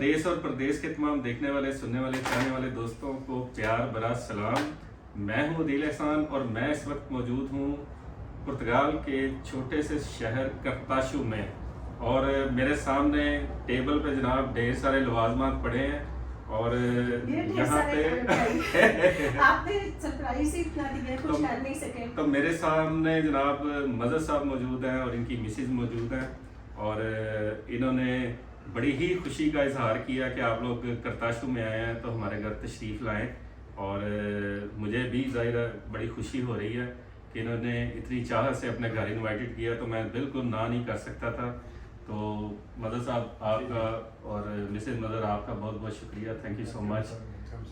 देश और प्रदेश के तमाम देखने वाले, सुनने वाले, चाहने वाले दोस्तों को प्यार भरा सलाम। मैं हूं दिल एहसान और मैं इस वक्त मौजूद हूं पुर्तगाल के छोटे से शहर करताशु में। और मेरे सामने टेबल पे जनाब ढेर सारे लवाजमात पड़े हैं और यहाँ पे आपने सरप्राइज ही इतना दिया, कुछ कर नहीं सके। तो मेरे सामने जनाब मजहर साहब मौजूद हैं और इनकी मिसेज मौजूद हैं और इन्होंने बड़ी ही खुशी का इजहार किया कि आप लोग करताशु में आए हैं तो हमारे घर तशरीफ़ लाएं। और मुझे भी ज़ाहिर बड़ी खुशी हो रही है कि इन्होंने इतनी चाह से अपने घर इनवाइटेड किया, तो मैं बिल्कुल ना नहीं कर सकता था। तो मदर साहब आपका और मिसेज मदर आपका बहुत बहुत शुक्रिया, थैंक यू सो मच।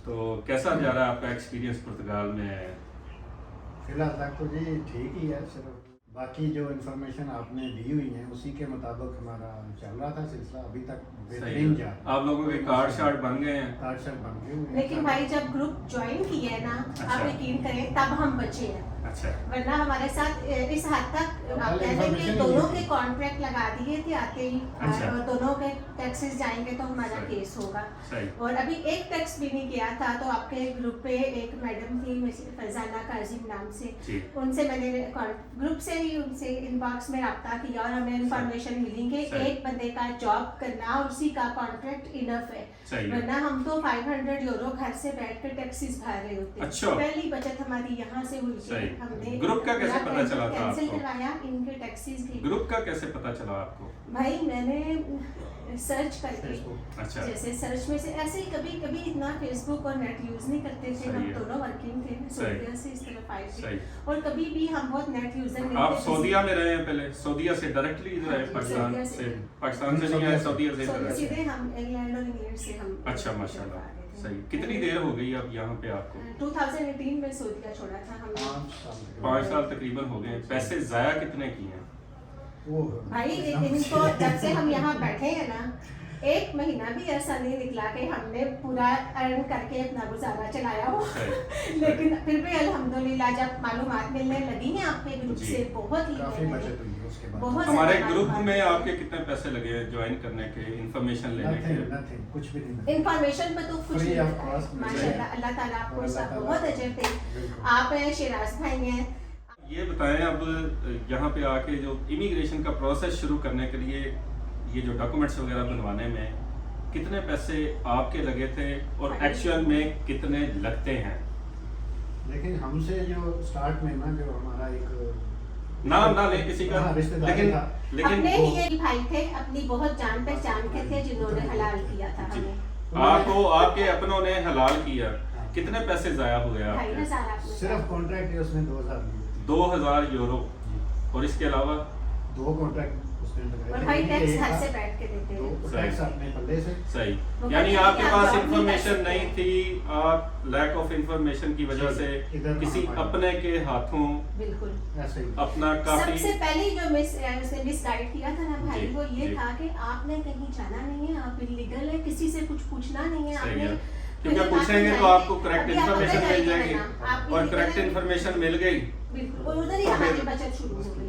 तो कैसा जा रहा है आपका एक्सपीरियंस पुर्तगाल में? फिलहाल तक तो जी ठीक ही है, सिर्फ बाकी जो इन्फॉर्मेशन आपने दी हुई है उसी के मुताबिक हमारा चल रहा था सिलसिला। अभी तक बेहतरीन जा रहा है। आप लोगों के कार्ड शार्ट बन गए हैं? कार्ड शार्ट बन गए हुए हैं। लेकिन भाई जब ग्रुप ज्वाइन किया है ना, आप यकीन करें तब हम बचे हैं। अच्छा। वरना हमारे साथ इस हद तक आप कहते हैं कि दोनों के कॉन्ट्रैक्ट लगा दिए थे आते ही। अच्छा। और दोनों के टैक्सेस जाएंगे तो हमारा केस होगा। और अभी एक टैक्स भी नहीं किया था, तो आपके ग्रुप पे एक मैडम थी फरजाना काजिम नाम से, उनसे मैंने ग्रुप से ही उनसे इनबॉक्स में रब्ता किया और हमें इंफॉर्मेशन मिली कि एक बंदे का जॉब करना और उसी का कॉन्ट्रैक्ट इनफ है। वरना हम तो 500 यूरो घर से बैठ कर टैक्सीज भर रहे होते। अच्छा। पहली बचत हमारी यहाँ से हुई थी। हमने ग्रुप का कैसे पता चला था आपको? कैंसिल करवाया इनके टैक्सीज भी। ग्रुप का कैसे पता चला आपको? भाई मैंने सर्च करके, अच्छा। जैसे सर्च में से ऐसे ही कभी कभी इतना फेसबुक और नेट यूज नहीं करते थे, हम दोनों वर्किंग थे, सऊदीया से इस तरफ आए थे और कभी भी हम बहुत नेट यूजर नहीं थे। आप सऊदीया में रहे हैं पहले? सऊदीया से डायरेक्टली इधर आए? पाकिस्तान से? पाकिस्तान से नहीं आए, सऊदीया से सीधे हम इंग्लैंड और इंग्लैंड से हम। अच्छा, माशाल्लाह, सही। कितनी देर हो गई अब यहाँ पे आपको? 2018 में सऊदीया छोड़ा था हमने। 5 साल तकरीबन हो गए। पैसे जाया कितने किए हैं? भाई इनको जब से हम यहाँ बैठे हैं ना, एक महीना भी ऐसा नहीं निकला कि हमने पूरा अर्न करके अपना गुजारा चलाया हो। लेकिन फिर भी अल्हम्दुलिल्लाह जब मालूमात मिलने लगी हैं आपके ग्रुप से, बहुत ही बचत हुई है उसके बाद। बहुत हमारे ग्रुप में आपके कितने पैसे लगे हैं ज्वाइन करने के, इंफॉर्मेशन लेने के? कुछ भी नहीं। इंफॉर्मेशन पे तो कुछ नहीं। माशाल्लाह, अल्लाह ताला आपको बहुत अजर दे। आप हैं, शिराज भाई हैं। ये बताएं, अब यहाँ पे आके जो इमिग्रेशन का प्रोसेस शुरू करने के लिए ये जो डॉक्यूमेंट्स वगैरह बनवाने में कितने पैसे आपके लगे थे और एक्चुअल में कितने लगते हैं? लेकिन हमसे जो स्टार्ट में ना, जो हमारा एक नाम ना ले किसी का, लेकिन अपने ही एक भाई थे, अपनी बहुत जान पहचान के थे, जिन्होंने हलाल किया था हमें। आपको आपके अपनों ने हलाल किया। कितने पैसे जाया हुए आपके? सिर्फ कॉन्ट्रैक्ट है उसमें 2000 यूरो। और इसके अलावा 2 कॉन्ट्रैक्ट और भाई टैक्स घर से बैठ के देते हैं। टैक्स अपने पल्ले से। सही। यानी आपके पास इंफॉर्मेशन नहीं थी, आप लैक ऑफ इंफॉर्मेशन की वजह से किसी अपने के हाथों बिल्कुल ऐसे ही अपना काफी। सबसे पहले जो मिसगाइड किया था ना भाई, वो ये था कि आपने कहीं जाना नहीं है, आप इलीगल है, किसी से कुछ पूछना नहीं है आपने। क्योंकि पूछेंगे तो आपको करेक्ट इन्फॉर्मेशन मिल जाएगी और करेक्ट इन्फॉर्मेशन मिल गई, बिल्कुल उधर ही हमारी बचत शुरू हो गई।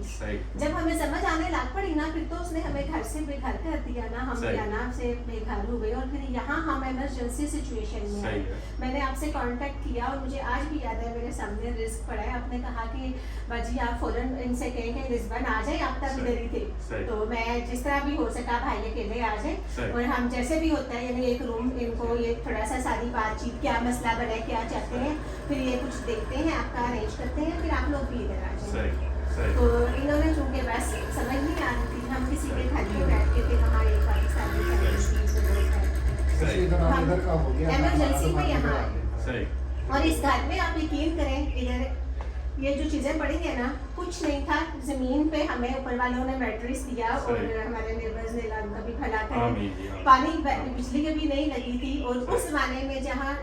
जब हमें समझ आने लग पड़ी ना, फिर तो उसने हमें घर से बेघर कर दिया ना, हम नाम से बेघर हो गए। और फिर यहाँ हम इमरजेंसी सिचुएशन में आए। मैंने आपसे कांटेक्ट किया और मुझे आज भी याद है, मेरे सामने रिस्क पड़ा है। आपने कहा कि बाजी आप फौरन इनसे कहें कि लिस्बन आ जाए, आप तब इधर ही थे। तो मैं जिस तरह भी हो सका भाई अकेले आ जाए और हम जैसे भी होता है, यानी एक रूम इनको ये थोड़ा सा सारी बातचीत, क्या मसला बना, क्या चाहते हैं, फिर ये कुछ देखते हैं, आपका अरेंज करते हैं, फिर आप लोग भी इधर आ जाए। तो इन्होंने चूंकि बस समझ नहीं आ रही थी, हम किसी के घर पे बैठ के थे, वहाँ एक पाकिस्तानी इमरजेंसी में यहाँ आए। और इस घर में आप यकीन करें, इधर ये जो चीजें पड़ी है ना, कुछ नहीं था जमीन पे। हमें ऊपर वालों ने मैट्रेस दिया और हमारे नेबर्स ने उनका भी भला करे। पानी बिजली के भी नहीं लगी थी। और उस जमाने में जहाँ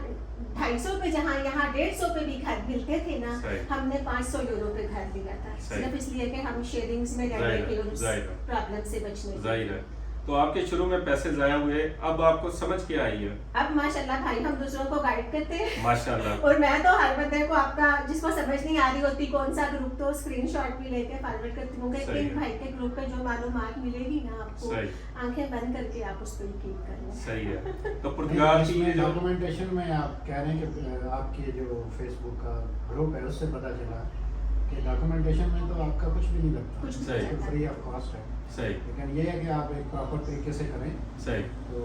250 पे, जहाँ यहाँ 150 पे भी घर मिलते थे ना, हमने 500 यूरो पे घर लिया था, सिर्फ इसलिए कि हम शेयरिंग्स में रहने के उस प्रॉब्लम से बचने। तो आपके शुरू में पैसे जाया हुए, अब आपको समझ के आई है। अब माशाल्लाह भाई हम दूसरों को गाइड करते हैं माशाल्लाह। और मैं तो हर बंदे को आपका जिसको समझ नहीं आ रही होती कौन सा ग्रुप, तो स्क्रीनशॉट भी लेके फॉरवर्ड करती हूँ कि इन भाई के ग्रुप पे जो मालूमात मिलेगी ना आपको, आंखें बंद करके आप उस पर क्लिक कर लें। सही है। तो पुर्तगाल की जो डॉक्यूमेंटेशन में आप कह रहे हैं कि आपके जो फेसबुक का ग्रुप है उससे पता चला कि डॉक्यूमेंटेशन में तो आपका कुछ भी नहीं लगता, कुछ नहीं फ्री ऑफ कॉस्ट है। सही। लेकिन ये है कि आप एक प्रॉपर तरीके से करें। सही। तो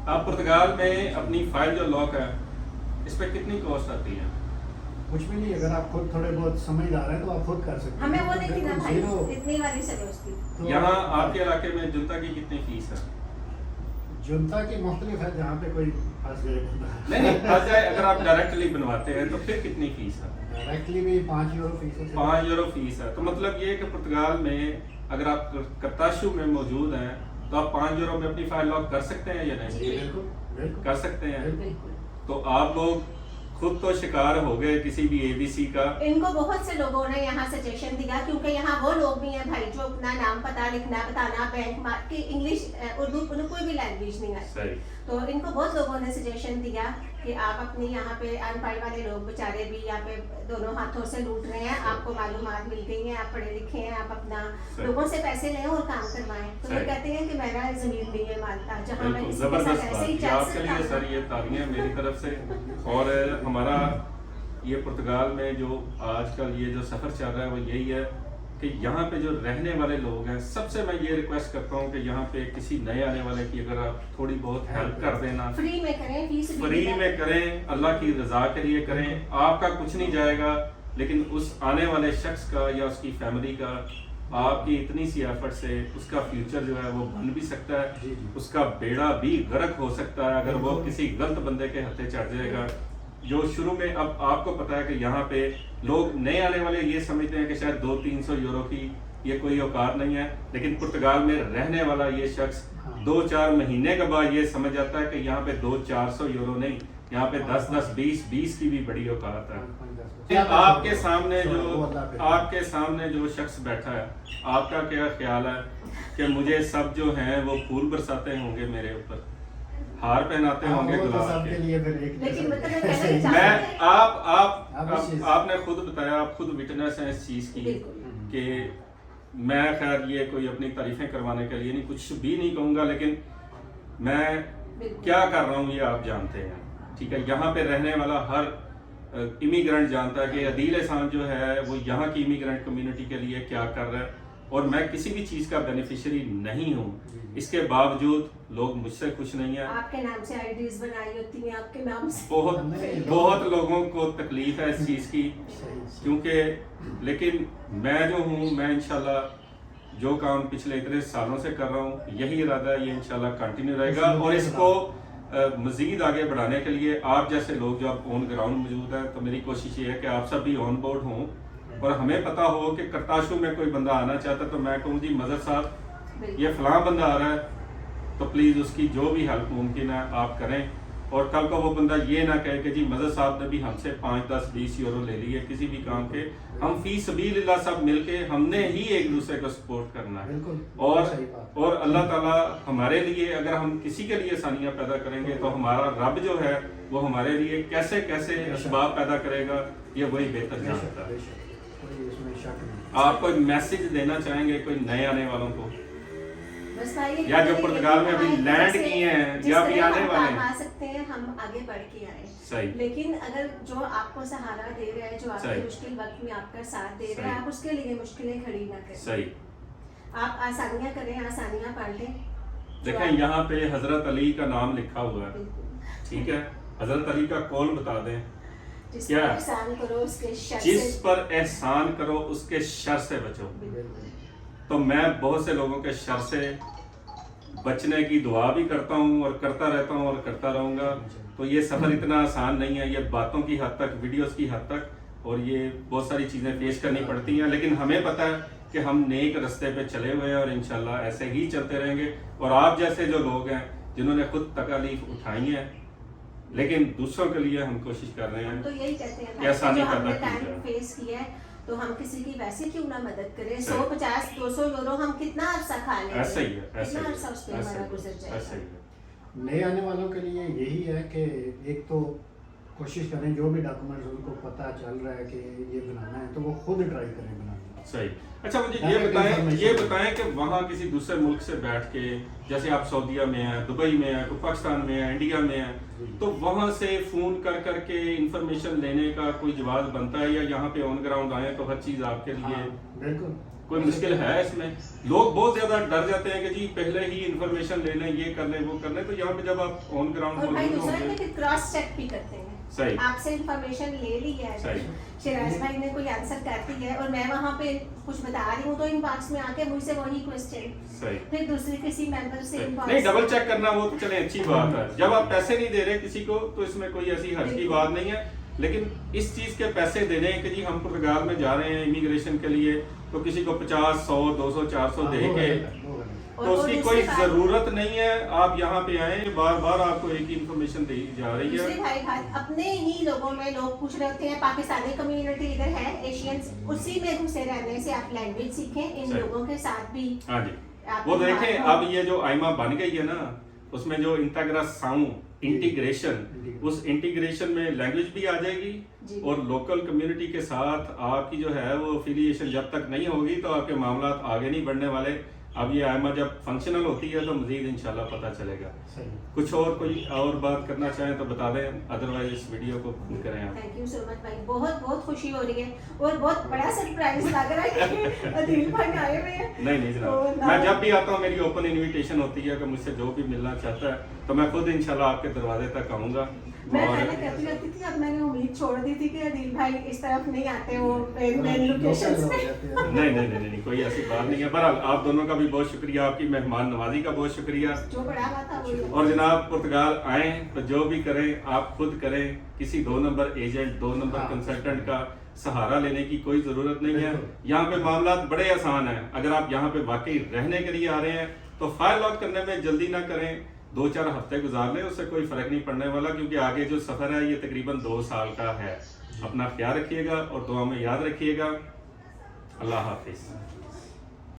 आप पुर्तगाल में अपनी फाइल जो लॉक है इस पे कितनी कॉस्ट आती है? कुछ भी नहीं, अगर आप खुद थोड़े बहुत समझदार हैं तो आप खुद कर सकते हैं। हमें वो नहीं थी ना बिल्कुल भाई, जीरो। इतनी वाली समझ थी। तो यहाँ आपके इलाके में जुनता की कितनी फीस है? जुनता की मुख्तलिफ है, जहाँ पे कोई फंस गए नहीं फंस जाए, अगर आप डायरेक्टली बनवाते हैं तो फिर कितनी फीस है? डायरेक्टली भी 5 यूरो फीस है। 5 यूरो फीस है। तो मतलब ये कि पुर्तगाल में अगर आप करताशु में मौजूद हैं तो आप 5 यूरो में अपनी फाइल लॉक कर सकते हैं या नहीं? बिल्कुल बिल्कुल कर सकते हैं। बिल्कुल। तो आप लोग खुद तो शिकार हो गए किसी भी ABC का। इनको बहुत से लोगों ने यहाँ सजेशन दिया, क्योंकि यहाँ वो लोग भी हैं भाई जो अपना नाम पता लिखना बताना, बैंक मार्क की इंग्लिश उर्दू कोई भी लैंग्वेज नहीं आती। सही। तो इनको बहुत लोगों ने सजेशन दिया कि आप अपने यहाँ पे अनपढ़ वाले लोग बेचारे भी यहाँ पे दोनों हाथों से लूट रहे हैं, आपको मालूमात मिल गई है, आप पढ़े लिखे हैं, आप अपना लोगों से पैसे लें और काम करवाएं। तो ये कहते हैं कि मेरा जमीन नहीं है मानता, जहाँ मैं किसी के साथ ऐसे ही चल आपके लिए सर ये तालियां मेरी तरफ से। और हमारा ये पुर्तगाल में जो आजकल ये जो सफ़र चल रहा है वो यही है कि यहाँ पे जो रहने वाले लोग हैं, सबसे मैं ये रिक्वेस्ट करता हूँ कि यहाँ पे किसी नए आने वाले की अगर आप थोड़ी बहुत हेल्प कर देना, फ्री में करें, फीस फ्री में करें, अल्लाह की रजा के लिए करें। आपका कुछ नहीं जाएगा, लेकिन उस आने वाले शख्स का या उसकी फैमिली का आपकी इतनी सी एफर्ट से उसका फ्यूचर जो है वो बन भी सकता है, उसका बेड़ा भी गर्क हो सकता है अगर वो किसी गलत बंदे के हत्थे चढ़ जाएगा। जो शुरू में, अब आपको पता है कि यहाँ पे लोग नए आने वाले ये समझते हैं कि शायद 200-300 यूरो की ये कोई औकात नहीं है, लेकिन पुर्तगाल में रहने वाला ये शख्स 2-4 महीने के बाद ये समझ आता है कि यहाँ पे 200-400 यूरो नहीं, यहाँ पे 10-10, 20-20 की भी बड़ी औकात है। आपके सामने जो शख्स बैठा है, आपका क्या ख्याल है कि मुझे सब जो हैं वो फूल बरसाते होंगे मेरे ऊपर, हार पहनाते होंगे गुलाब के? लेकिन मतलब मैं आपने खुद बताया, आप खुद विटनेस हैं इस चीज की कि मैं खैर ये कोई अपनी तारीफें करवाने के लिए नहीं, कुछ भी नहीं कहूँगा, लेकिन मैं क्या कर रहा हूँ ये आप जानते हैं, ठीक है? यहाँ पे रहने वाला हर इमिग्रेंट जानता है कि अदील एहसान जो है वो यहाँ की इमिग्रेंट कम्युनिटी के लिए क्या कर रहा है, और मैं किसी भी चीज़ का बेनिफिशियरी नहीं हूँ, इसके बावजूद लोग मुझसे खुश नहीं है। आपके नाम से आईडीज बनाई होती हैं, आपके नाम से बहुत लोगों को तकलीफ है इस चीज़ की, क्योंकि लेकिन मैं जो हूँ, मैं इंशाल्लाह जो काम पिछले इतने सालों से कर रहा हूँ यही इरादा है, ये इंशाल्लाह कंटिन्यू रहेगा। और इसको मज़ीद आगे बढ़ाने के लिए आप जैसे लोग जो आप ऑन ग्राउंड मौजूद हैं, तो मेरी कोशिश ये है कि आप सब भी ऑन बोर्ड हों और हमें पता हो कि करताशु में कोई बंदा आना चाहता है तो मैं कहूँ जी मजहर साहब ये फलां बंदा आ रहा है, तो प्लीज़ उसकी जो भी हेल्प मुमकिन है आप करें, और कल को वो बंदा ये ना कहे कि जी मजहर साहब ने भी हमसे 5-10-20 यूरो ले लिए किसी भी काम के। हम फी सबीलिल्लाह सब मिलके हमने ही एक दूसरे को सपोर्ट करना है, और अल्लाह ताला हमारे लिए, अगर हम किसी के लिए आसानियाँ पैदा करेंगे तो हमारा रब जो है वो हमारे लिए कैसे कैसे असबाब पैदा करेगा ये वही बेहतर जानता है। आप कोई मैसेज देना चाहेंगे कोई नए आने वालों को, या जो पुर्तगाल में अभी लैंड किए हैं या अभी आने वाले हैं? आ सकते हैं, हम आगे बढ़ के आए। सही। लेकिन अगर जो आपको सहारा दे रहा है, जो आपके मुश्किल वक्त में आपका साथ दे रहा है, आप उसके लिए मुश्किलें खड़ी ना करें। सही। आप आसानियां करें, आसानियां पढ़ लें। देखें यहाँ पे हजरत अली का नाम लिखा हुआ है, ठीक है? हजरत अली का कौल बता दें, क्या? जिस पर एहसान करो उसके शर से बचो। तो मैं बहुत से लोगों के शर से बचने की दुआ भी करता हूँ और करता रहता हूँ और करता रहूँगा। तो ये सफ़र इतना आसान नहीं है, ये बातों की हद तक, वीडियोस की हद तक, और ये बहुत सारी चीज़ें फेस करनी पड़ती हैं, लेकिन हमें पता है कि हम नेक रास्ते पे चले हुए हैं और इंशाल्लाह ऐसे ही चलते रहेंगे। और आप जैसे जो लोग हैं जिन्होंने खुद तकलीफ उठाई है लेकिन दूसरों के लिए हम कोशिश कर रहे हैं तो यही कहते हैं कि आसानी पैदा की जाए। फेस किया है तो हम किसी की वैसे क्यों ना मदद करें। 150-200 यूरो हम कितना अरसा खा लेंगे, ऐसा ही है, ऐसा कितना ही अरसा उस पे है, हमारा गुजर ऐसा ही जाएगा। है। नए आने वालों के लिए यही है कि एक तो कोशिश करें जो भी डॉक्यूमेंट्स उनको पता चल रहा है कि ये बनाना है तो वो खुद ट्राई करें बनाना। सही। अच्छा मुझे Direct ये information। बताएं कि वहाँ किसी दूसरे मुल्क से बैठ के, जैसे आप सऊदीया में हैं, दुबई में हैं, पाकिस्तान में हैं, इंडिया में हैं, तो वहाँ से फ़ोन कर करके इंफॉर्मेशन लेने का कोई जवाब बनता है, या यहाँ पे ऑन ग्राउंड आए तो हर चीज़ आपके लिए हाँ, बिल्कुल कोई मुश्किल है इसमें? लोग बहुत ज़्यादा डर जाते हैं कि जी पहले ही इंफॉर्मेशन ले लें, ये कर लें, वो कर लें, तो यहाँ पे जब आप ऑन ग्राउंड और भाई मौजूद दूसरा होंगे। है कि क्रॉस चेक भी करते हैं। सही। आपसे इंफॉर्मेशन ले ली है, सही। शिराज भाई ने कोई आंसर कर दी है और मैं वहाँ पे कुछ बता रही हूँ तो इनबॉक्स में आके मुझसे वही क्वेश्चन, सही। फिर दूसरे किसी मेंबर से inbox नहीं, डबल में- चेक करना वो तो चले अच्छी बात है। जब आप पैसे नहीं दे रहे किसी को तो इसमें कोई ऐसी हर्ज की बात नहीं है, लेकिन इस चीज के पैसे देने कि जी हम पुर्तगाल में जा रहे हैं इमिग्रेशन के लिए, तो किसी को 50, 100, 200, 400 दे के और तो वो उसकी दूसरी कोई बात- जरूरत नहीं है। आप यहाँ पे आए, बार बार आपको एक ही इन्फॉर्मेशन दी जा रही दूसरे है। भाई बात अपने ही लोगों में लोग पूछ रहे होते हैं, पाकिस्तानी कम्युनिटी इधर है, एशियंस, उसी में घुसे रहने से आप लैंग्वेज सीखें, इन सही। लोगों के साथ भी हाँ जी, आप वो देखें बात हो। अब ये जो आइमा बन गई है ना, उसमें जो इंटीग्रेशन उस इंटीग्रेशन में लैंग्वेज भी आ जाएगी जी। और लोकल कम्युनिटी के साथ आपकी जो है वो एफिलिएशन जब तक नहीं होगी तो आपके मामला आगे नहीं बढ़ने वाले। अब ये आइमा जब फंक्शनल होती है तो मजीद इंशाल्लाह पता चलेगा। सही। कुछ और कोई और बात करना चाहें तो बता दें, अदरवाइज इस वीडियो को बंद करें आप। थैंक यू सो मच भाई, बहुत बहुत खुशी हो रही है और बहुत बड़ा सरप्राइज लग रहा है कि अदील भाई आए हुए हैं। नहीं तो जनाब, ना- मैं जब भी आता हूँ मेरी ओपन इनविटेशन होती है कि मुझसे जो भी मिलना चाहता है तो मैं खुद इंशाल्लाह आपके दरवाजे तक आऊँगा। मैं पहले कहती रहती थी, अब मैंने उम्मीद छोड़ दी थी कि अदील भाई इस तरफ नहीं आते, वो मेन लोकेशंस पे। नहीं, कोई ऐसी बात नहीं है। बहरहाल आप दोनों का भी बहुत शुक्रिया, आपकी मेहमान नवाजी का बहुत शुक्रिया। जो बड़ा बात था वही। और जनाब पुर्तगाल आए तो जो भी करें आप खुद करें, किसी 2 नंबर एजेंट, 2 नंबर हाँ। कंसल्टेंट का सहारा लेने की कोई जरूरत नहीं है। बिल्कुल। यहाँ पे मामला बड़े आसान है। अगर आप यहाँ पे वाकई रहने के लिए आ रहे हैं तो फाइल लॉक करने में जल्दी ना करें, 2-4 हफ्ते गुजार लें, उससे कोई फर्क नहीं पड़ने वाला, क्योंकि आगे जो सफर है ये तकरीबन 2 साल का है। अपना ख्याल रखिएगा और दुआ में याद रखिएगा। अल्लाह हाफिज।